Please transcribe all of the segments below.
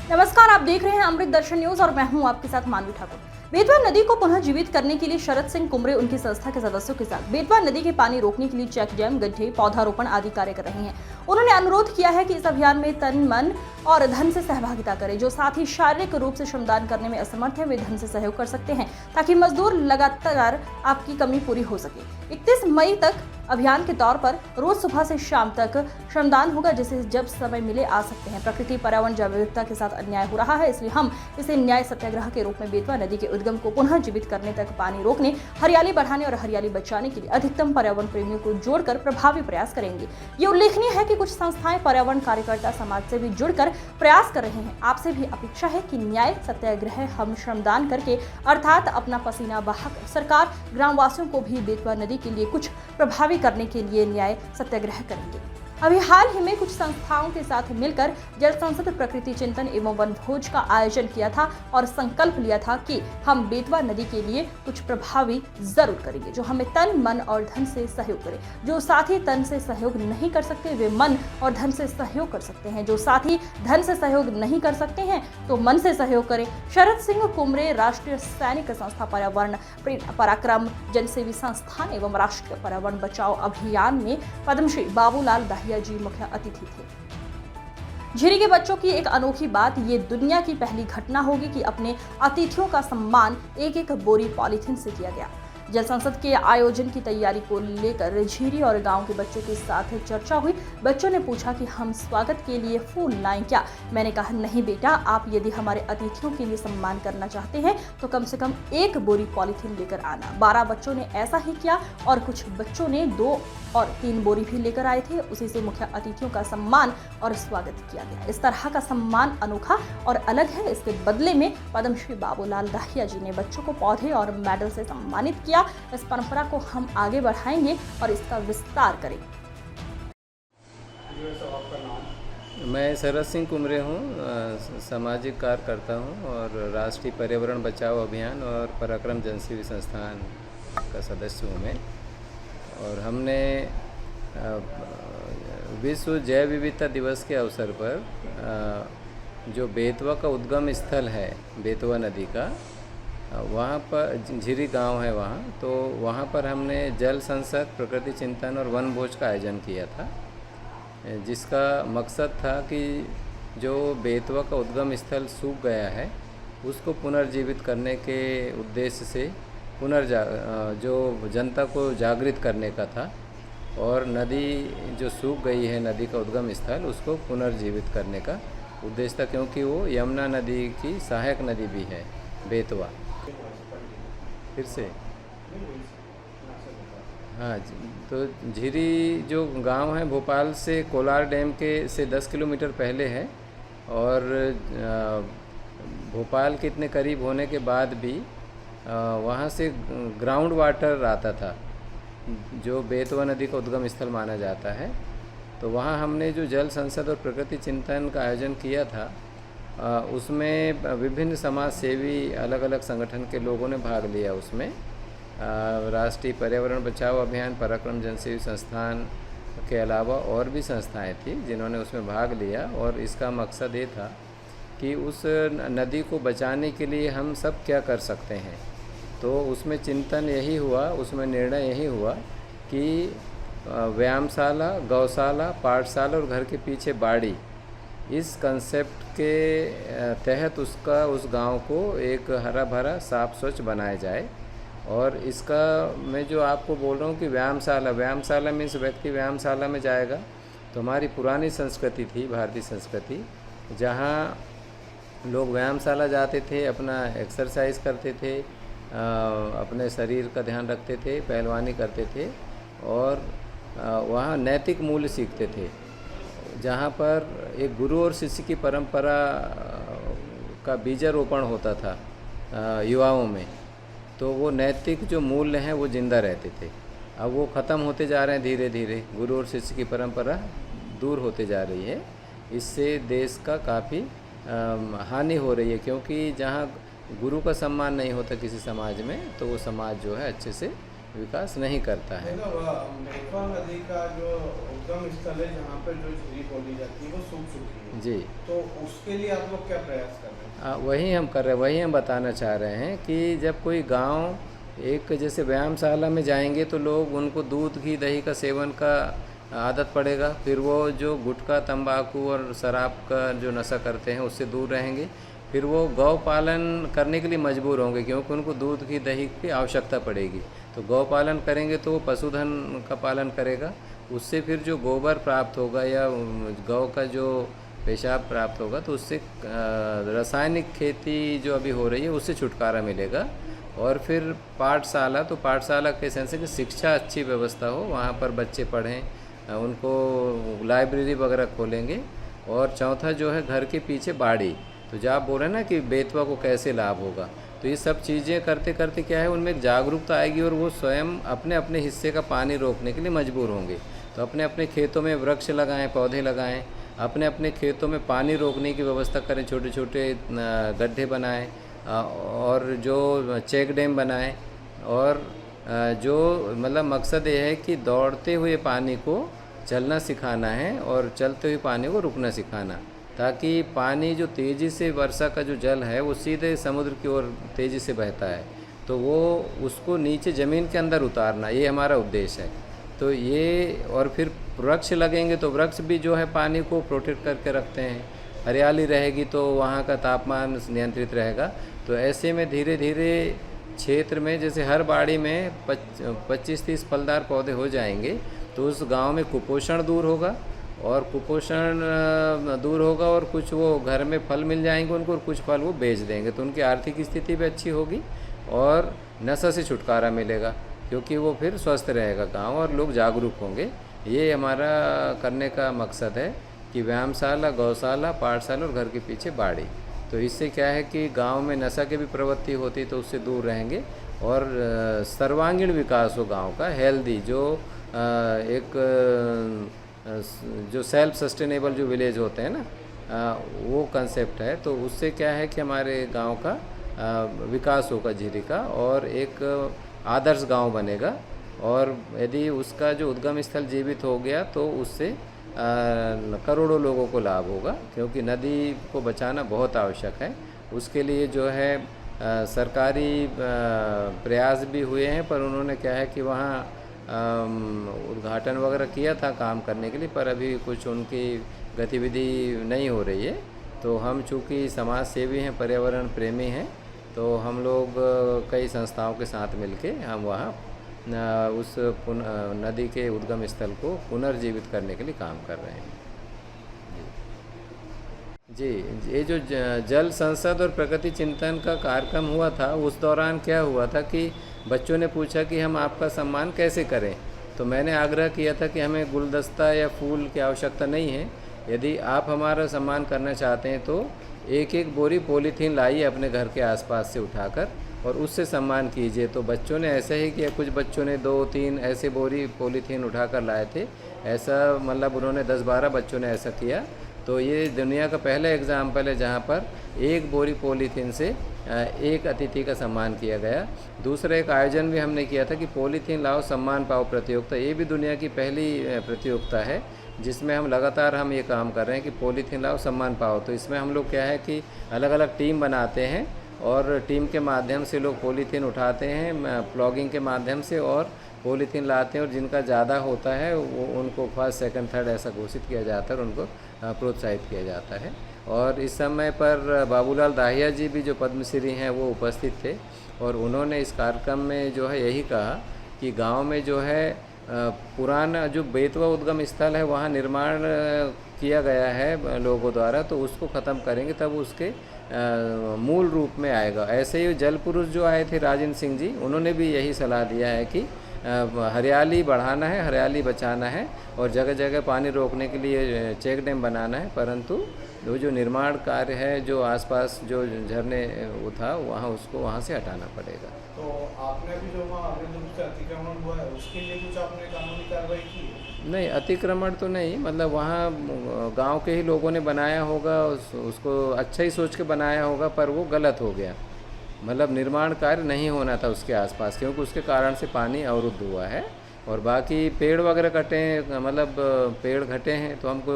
नमस्कार, आप देख रहे हैं अमृत दर्शन न्यूज और मैं हूं आपके साथ मानवी ठाकुर। बेतवा नदी को पुनः जीवित करने के लिए शरद सिंह कुमरे उनकी संस्था के सदस्यों के साथ बेतवा नदी के पानी रोकने के लिए चेक डैम, गड्ढे, पौधारोपण आदि कार्य कर रहे हैं। उन्होंने अनुरोध किया है कि इस अभियान में तन, मन और धन से सहभागिता करें। जो साथी शारीरिक रूप से श्रमदान करने में असमर्थ है वे धन से सहयोग कर सकते हैं ताकि मजदूर लगातार आपकी कमी पूरी हो सके। 31 मई तक अभियान के तौर पर रोज सुबह से शाम तक श्रमदान होगा, जिसे जब समय मिले आ सकते हैं। प्रकृति, पर्यावरण, जैव विविधता के साथ अन्याय हो रहा है, इसलिए हम इसे न्याय सत्याग्रह के रूप में बेतवा नदी के उद्गम को पुनः जीवित करने तक पानी रोकने, हरियाली बढ़ाने और हरियाली बचाने के लिए अधिकतम पर्यावरण प्रेमियों को जोड़कर प्रभावी प्रयास करेंगे। ये उल्लेखनीय है कि कुछ संस्थाएं, पर्यावरण कार्यकर्ता समाज से भी जुड़कर प्रयास कर रहे हैं। आपसे भी अपेक्षा है कि न्याय सत्याग्रह हम श्रमदान करके अर्थात अपना पसीना बहाकर सरकार, ग्रामवासियों को भी बेतवा नदी के लिए कुछ प्रभावी करने के लिए न्याय सत्याग्रह करेंगे। अभी हाल ही में कुछ संस्थाओं के साथ मिलकर जल संसद, प्रकृति चिंतन एवं वन भोज का आयोजन किया था और संकल्प लिया था कि हम बेतवा नदी के लिए कुछ प्रभावी जरूर करेंगे, जो हमें तन, मन और धन से सहयोग करे। जो साथी तन से सहयोग नहीं कर सकते वे मन और धन से सहयोग कर सकते हैं। जो साथी धन से सहयोग नहीं कर सकते हैं तो मन से सहयोग करें। शरद सिंह कुमरे राष्ट्रीय सैनिक संस्था, पर्यावरण पराक्रम जनसेवी संस्थान एवं राष्ट्रीय पर्यावरण बचाओ अभियान में पद्मश्री बाबूलाल दाहिया जी मुख्य अतिथि थे। झिरी के बच्चों की एक अनोखी बात, ये दुनिया की पहली घटना होगी कि अपने अतिथियों का सम्मान एक एक बोरी पॉलीथीन से किया गया। जल संसद के आयोजन की तैयारी को लेकर झिरी और गांव के बच्चों के साथ चर्चा हुई। बच्चों ने पूछा कि हम स्वागत के लिए फूल लाएं क्या? मैंने कहा नहीं बेटा, आप यदि हमारे अतिथियों के लिए सम्मान करना चाहते हैं तो कम से कम एक बोरी पॉलीथीन लेकर आना। 12 बच्चों ने ऐसा ही किया और कुछ बच्चों ने 2 और 3 बोरी भी लेकर आए थे। उसी से मुख्य अतिथियों का सम्मान और स्वागत किया गया। इस तरह का सम्मान अनोखा और अलग है। इसके बदले में पद्मश्री बाबूलाल दाहिया जी ने बच्चों को पौधे और मेडल से सम्मानित किया। इस परंपरा को हम आगे बढ़ाएंगे और इसका विस्तार करेंगे। मैं शरद सिंह कुमरे हूँ, सामाजिक कार्यकर्ता हूँ और राष्ट्रीय पर्यावरण बचाओ अभियान और पराक्रम जनसेवी संस्थान का सदस्य हूँ मैं। और हमने विश्व जैव विविधता दिवस के अवसर पर जो बेतवा का उद्गम स्थल है, बेतवा नदी का, वहाँ पर झिरी गांव है वहाँ, तो वहाँ पर हमने जल संसद, प्रकृति चिंतन और वन भोज का आयोजन किया था, जिसका मकसद था कि जो बेतवा का उद्गम स्थल सूख गया है उसको पुनर्जीवित करने के उद्देश्य से जो जनता को जागृत करने का था। और नदी जो सूख गई है, नदी का उद्गम स्थल, उसको पुनर्जीवित करने का उद्देश्य था, क्योंकि वो यमुना नदी की सहायक नदी भी है बेतवा। फिर से हाँ, तो झिरी जो गांव है भोपाल से कोलार डैम से 10 किलोमीटर पहले है। और भोपाल के इतने करीब होने के बाद भी वहाँ से ग्राउंड वाटर आता था, जो बेतवा नदी का उद्गम स्थल माना जाता है। तो वहाँ हमने जो जल संसद और प्रकृति चिंतन का आयोजन किया था, उसमें विभिन्न समाज सेवी अलग अलग संगठन के लोगों ने भाग लिया। उसमें राष्ट्रीय पर्यावरण बचाओ अभियान, पराक्रम जनसेवी संस्थान के अलावा और भी संस्थाएं थी जिन्होंने उसमें भाग लिया। और इसका मकसद ये था कि उस नदी को बचाने के लिए हम सब क्या कर सकते हैं। तो उसमें चिंतन यही हुआ, उसमें निर्णय यही हुआ कि व्यायामशाला, गौशाला, पाठशाला और घर के पीछे बाड़ी, इस कंसेप्ट के तहत उस गांव को एक हरा भरा, साफ स्वच्छ बनाया जाए। और इसका मैं जो आपको बोल रहा हूँ कि व्यायामशाला मीन्स व्यक्ति व्यायामशाला में जाएगा, तो हमारी पुरानी संस्कृति थी, भारतीय संस्कृति, जहाँ लोग व्यायामशाला जाते थे, अपना एक्सरसाइज करते थे, अपने शरीर का ध्यान रखते थे, पहलवानी करते थे और वहाँ नैतिक मूल्य सीखते थे, जहाँ पर एक गुरु और शिष्य की परंपरा का बीजारोपण होता था युवाओं में। तो वो नैतिक जो मूल्य हैं वो जिंदा रहते थे। अब वो ख़त्म होते जा रहे हैं धीरे धीरे, गुरु और शिष्य की परंपरा दूर होते जा रही है। इससे देश का काफ़ी हानि हो रही है, क्योंकि जहाँ गुरु का सम्मान नहीं होता किसी समाज में, तो वो समाज जो है अच्छे से विकास नहीं करता है। बेतवा नदी का जो उद्गम स्थल है जहाँ पर जो झील बोली जाती है वो सूख चुकी है, जी तो उसके लिए आप लोग क्या प्रयास कर रहे हैं? वही हम कर रहे हैं, वही हम बताना चाह रहे हैं कि जब कोई गांव एक जैसे व्यायामशाला में जाएंगे तो लोग उनको दूध घी दही का सेवन का आदत पड़ेगा, फिर वो जो गुटखा तंबाकू और शराब का जो नशा करते हैं उससे दूर रहेंगे, फिर वो गौ पालन करने के लिए मजबूर होंगे क्योंकि उनको दूध घी दही की आवश्यकता पड़ेगी। तो गौ पालन करेंगे तो वो पशुधन का पालन करेगा, उससे फिर जो गोबर प्राप्त होगा या गौ का जो पेशाब प्राप्त होगा तो उससे रासायनिक खेती जो अभी हो रही है उससे छुटकारा मिलेगा। और फिर पाठशाला, तो पाठशाला के सेंस है कि शिक्षा अच्छी व्यवस्था हो, वहाँ पर बच्चे पढ़ें, उनको लाइब्रेरी वगैरह खोलेंगे। और चौथा जो है घर के पीछे बाड़ी, तो जो आप बोल रहे हैं ना कि बेतवा को कैसे लाभ होगा, तो ये सब चीज़ें करते करते क्या है उनमें एक जागरूकता आएगी और वो स्वयं अपने अपने हिस्से का पानी रोकने के लिए मजबूर होंगे। तो अपने अपने खेतों में वृक्ष लगाएं, पौधे लगाएं, अपने अपने खेतों में पानी रोकने की व्यवस्था करें, छोटे छोटे गड्ढे बनाएं और जो चेक डैम बनाएं। और जो मतलब मकसद ये है कि दौड़ते हुए पानी को चलना सिखाना है और चलते हुए पानी को रुकना सिखाना, ताकि पानी जो तेज़ी से वर्षा का जो जल है वो सीधे समुद्र की ओर तेज़ी से बहता है, तो वो उसको नीचे ज़मीन के अंदर उतारना, ये हमारा उद्देश्य है। तो ये और फिर वृक्ष लगेंगे तो वृक्ष भी जो है पानी को प्रोटेक्ट करके रखते हैं, हरियाली रहेगी तो वहाँ का तापमान नियंत्रित रहेगा। तो ऐसे में धीरे धीरे क्षेत्र में जैसे हर बाड़ी में 25-30 फलदार पौधे हो जाएंगे तो उस गांव में कुपोषण दूर होगा, और कुपोषण दूर होगा और कुछ वो घर में फल मिल जाएंगे उनको और कुछ फल वो बेच देंगे, तो उनकी आर्थिक स्थिति भी अच्छी होगी और नशा से छुटकारा मिलेगा क्योंकि वो फिर स्वस्थ रहेगा गांव और लोग जागरूक होंगे। ये हमारा करने का मकसद है कि व्यायामशाला, गौशाला, पाठशाला और घर के पीछे बाड़ी। तो इससे क्या है कि गांव में नशा की भी प्रवृत्ति होती तो उससे दूर रहेंगे और सर्वांगीण विकास हो गांव का, हेल्दी, जो एक जो सेल्फ सस्टेनेबल जो विलेज होते हैं ना, वो कंसेप्ट है। तो उससे क्या है कि हमारे गांव का विकास होगा झीरी का और एक आदर्श गांव बनेगा। और यदि उसका जो उद्गम स्थल जीवित हो गया तो उससे करोड़ों लोगों को लाभ होगा, क्योंकि नदी को बचाना बहुत आवश्यक है। उसके लिए जो है सरकारी प्रयास भी हुए हैं, पर उन्होंने क्या है कि वहाँ उद्घाटन वगैरह किया था काम करने के लिए, पर अभी कुछ उनकी गतिविधि नहीं हो रही है। तो हम चूँकि समाज सेवी हैं, पर्यावरण प्रेमी हैं, तो हम लोग कई संस्थाओं के साथ मिलके हम वहाँ उस नदी के उद्गम स्थल को पुनर्जीवित करने के लिए काम कर रहे हैं। जी, ये जो जल संसद और प्रकृति चिंतन का कार्यक्रम हुआ था, उस दौरान क्या हुआ था कि बच्चों ने पूछा कि हम आपका सम्मान कैसे करें। तो मैंने आग्रह किया था कि हमें गुलदस्ता या फूल की आवश्यकता नहीं है, यदि आप हमारा सम्मान करना चाहते हैं तो एक एक बोरी पॉलीथीन लाइए अपने घर के आसपास से उठाकर और उससे सम्मान कीजिए। तो बच्चों ने ऐसा ही किया, कुछ बच्चों ने 2-3 ऐसे बोरी पॉलीथीन उठाकर लाए थे, ऐसा मतलब उन्होंने 10-12 बच्चों ने ऐसा किया। तो ये दुनिया का पहला एग्जाम्पल है जहाँ पर एक बोरी पॉलीथीन से एक अतिथि का सम्मान किया गया। दूसरा एक आयोजन भी हमने किया था कि पॉलीथीन लाओ सम्मान पाओ प्रतियोगिता, ये भी दुनिया की पहली प्रतियोगिता है जिसमें हम लगातार ये काम कर रहे हैं कि पॉलीथीन लाओ सम्मान पाओ। तो इसमें हम लोग क्या है कि अलग अलग टीम बनाते हैं और टीम के माध्यम से लोग पॉलीथीन उठाते हैं प्लॉगिंग के माध्यम से और पॉलीथीन लाते हैं, और जिनका ज़्यादा होता है वो उनको फर्स्ट, सेकंड, थर्ड ऐसा घोषित किया जाता है और उनको प्रोत्साहित किया जाता है। और इस समय पर बाबूलाल दाहिया जी भी जो पद्मश्री हैं वो उपस्थित थे और उन्होंने इस कार्यक्रम में जो है यही कहा कि गांव में जो है पुराना जो बेतवा उद्गम स्थल है वहाँ निर्माण किया गया है लोगों द्वारा, तो उसको ख़त्म करेंगे तब उसके मूल रूप में आएगा। ऐसे ही जल पुरुष जो आए थे राजेंद्र सिंह जी, उन्होंने भी यही सलाह दिया है कि हरियाली बढ़ाना है, हरियाली बचाना है और जगह जगह पानी रोकने के लिए चेक डैम बनाना है, परंतु वो जो निर्माण कार्य है जो आसपास जो झरने वो था वहाँ उसको वहाँ से हटाना पड़ेगा। तो आपने भी जो वहाँ अवैध रूप से अतिक्रमण हुआ है उसके लिए कुछ आपने कानूनी कार्रवाई की है? नहीं, अतिक्रमण तो नहीं, मतलब वहाँ गांव के ही लोगों ने बनाया होगा, उसको अच्छा ही सोच के बनाया होगा, पर वो गलत हो गया। मतलब निर्माण कार्य नहीं होना था उसके आसपास, क्योंकि उसके कारण से पानी अवरुद्ध हुआ है। और बाकी पेड़ वगैरह कटे हैं, मतलब पेड़ घटे हैं, तो हमको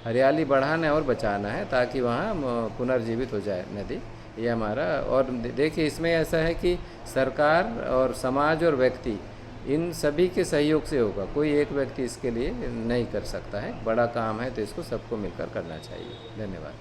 हरियाली बढ़ाना है और बचाना है ताकि वहाँ पुनर्जीवित हो जाए नदी। ये हमारा। और देखिए इसमें ऐसा है कि सरकार और समाज और व्यक्ति इन सभी के सहयोग से होगा, कोई एक व्यक्ति इसके लिए नहीं कर सकता है। बड़ा काम है तो इसको सबको मिलकर करना चाहिए। धन्यवाद।